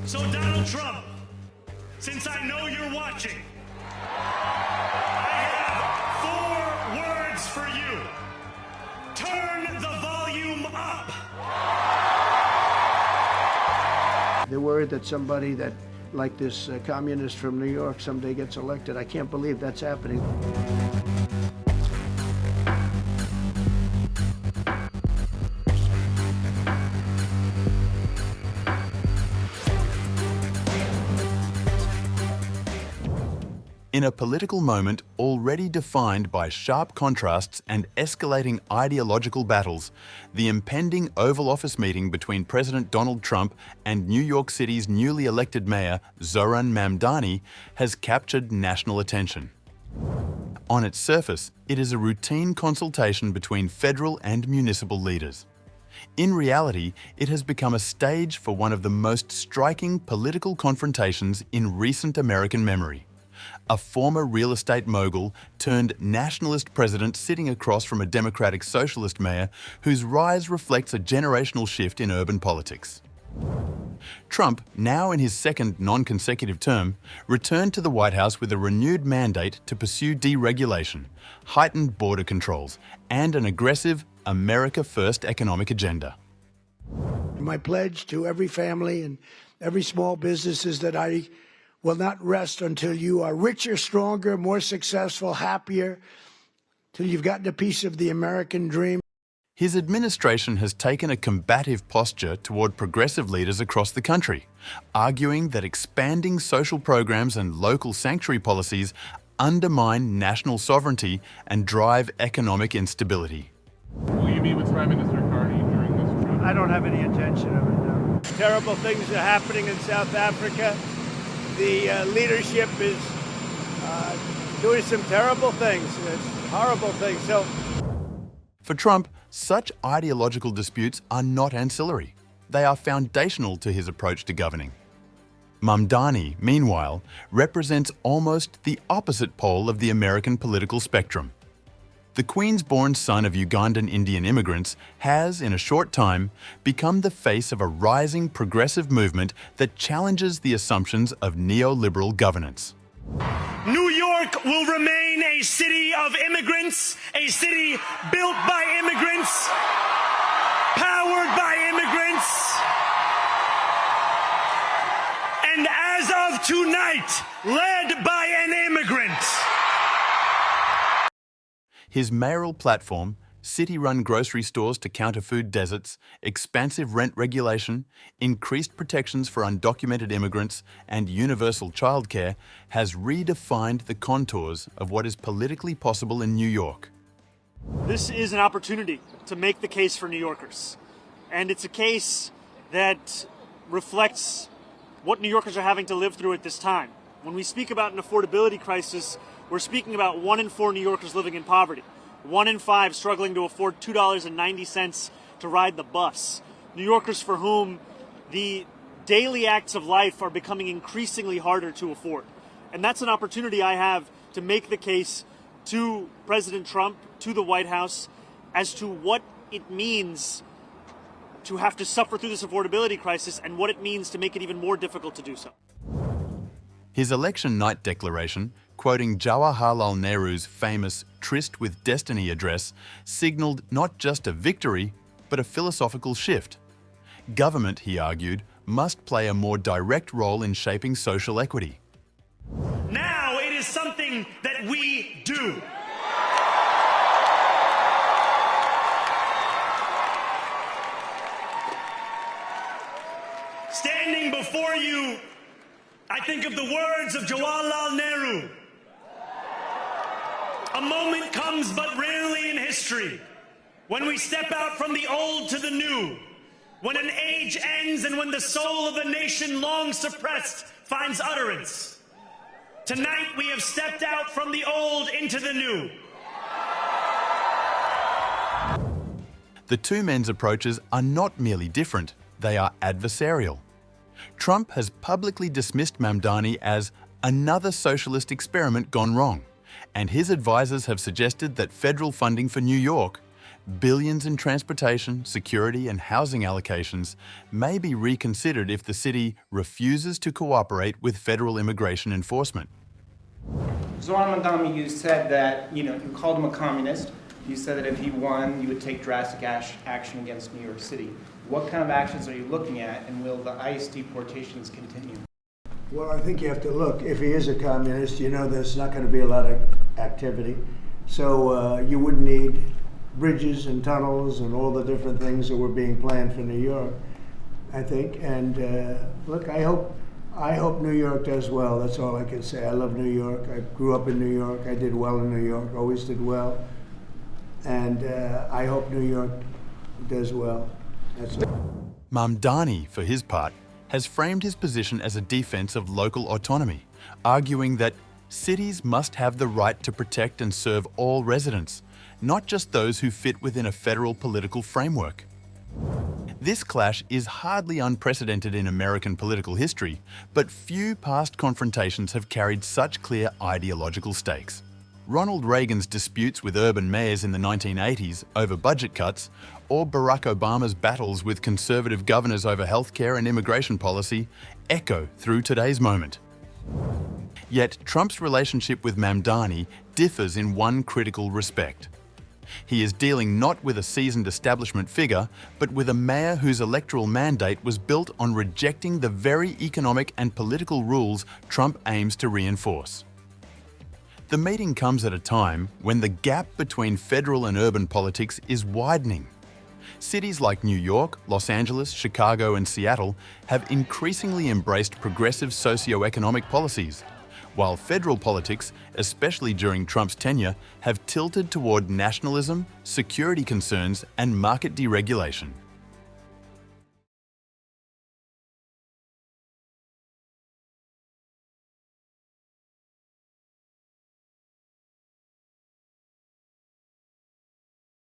So Donald Trump, since I know you're watching, I have 4 words for you. Turn the volume up. They're worried that somebody that, like this communist from New York, someday gets elected. I can't believe that's happening. In a political moment already defined by sharp contrasts and escalating ideological battles, the impending Oval Office meeting between President Donald Trump and New York City's newly elected mayor, Zohran Mamdani, has captured national attention. On its surface, it is a routine consultation between federal and municipal leaders. In reality, it has become a stage for one of the most striking political confrontations in recent American memory. A former real estate mogul turned nationalist president sitting across from a democratic socialist mayor whose rise reflects a generational shift in urban politics. Trump, now in his second non-consecutive term, returned to the White House with a renewed mandate to pursue deregulation, heightened border controls, and an aggressive America First economic agenda. My pledge to every family and every small business is that I will not rest until you are richer, stronger, more successful, happier, till you've gotten a piece of the American dream. His administration has taken a combative posture toward progressive leaders across the country, arguing that expanding social programs and local sanctuary policies undermine national sovereignty and drive economic instability. Will you meet with Prime Minister Carney during this trip? I don't have any intention of it, no. Terrible things are happening in South Africa. The leadership is doing some terrible things, horrible things. So, for Trump, such ideological disputes are not ancillary. They are foundational to his approach to governing. Mamdani, meanwhile, represents almost the opposite pole of the American political spectrum. The Queens-born son of Ugandan Indian immigrants has, in a short time, become the face of a rising progressive movement that challenges the assumptions of neoliberal governance. New York will remain a city of immigrants, a city built by immigrants, powered by immigrants, and as of tonight, led by an immigrant. His mayoral platform, city-run grocery stores to counter food deserts, expansive rent regulation, increased protections for undocumented immigrants, and universal childcare has redefined the contours of what is politically possible in New York. This is an opportunity to make the case for New Yorkers. And it's a case that reflects what New Yorkers are having to live through at this time. When we speak about an affordability crisis, we're speaking about 1 in 4 New Yorkers living in poverty. 1 in 5 struggling to afford $2.90 to ride the bus. New Yorkers for whom the daily acts of life are becoming increasingly harder to afford. And that's an opportunity I have to make the case to President Trump, to the White House, as to what it means to have to suffer through this affordability crisis and what it means to make it even more difficult to do so. His election night declaration, quoting Jawaharlal Nehru's famous Tryst with Destiny address, signalled not just a victory, but a philosophical shift. Government, he argued, must play a more direct role in shaping social equity. Now it is something that we do. Standing before you, I think of the words of Jawaharlal Nehru. A moment comes but rarely in history when we step out from the old to the new, when an age ends and when the soul of a nation long suppressed finds utterance. Tonight we have stepped out from the old into the new. The two men's approaches are not merely different, they are adversarial. Trump has publicly dismissed Mamdani as another socialist experiment gone wrong, and his advisors have suggested that federal funding for New York, Billions in transportation, security and housing allocations may be reconsidered if the city refuses to cooperate with federal immigration enforcement. Zohran Mandani, you said that, you called him a communist. You said that if he won, you would take drastic action against New York City. What kind of actions are you looking at, and will the ICE deportations continue? Well, I think you have to look. If he is a communist, there's not going to be a lot of activity. So you wouldn't need bridges and tunnels and all the different things that were being planned for New York, I think. And look, I hope New York does well. That's all I can say. I love New York. I grew up in New York. I did well in New York, always did well. And I hope New York does well. That's all. Mamdani, for his part, has framed his position as a defense of local autonomy, arguing that cities must have the right to protect and serve all residents, not just those who fit within a federal political framework. This clash is hardly unprecedented in American political history, but few past confrontations have carried such clear ideological stakes. Ronald Reagan's disputes with urban mayors in the 1980s over budget cuts, or Barack Obama's battles with conservative governors over healthcare and immigration policy, echo through today's moment. Yet Trump's relationship with Mamdani differs in one critical respect. He is dealing not with a seasoned establishment figure, but with a mayor whose electoral mandate was built on rejecting the very economic and political rules Trump aims to reinforce. The meeting comes at a time when the gap between federal and urban politics is widening. Cities like New York, Los Angeles, Chicago and Seattle have increasingly embraced progressive socio-economic policies, while federal politics, especially during Trump's tenure, have tilted toward nationalism, security concerns and market deregulation.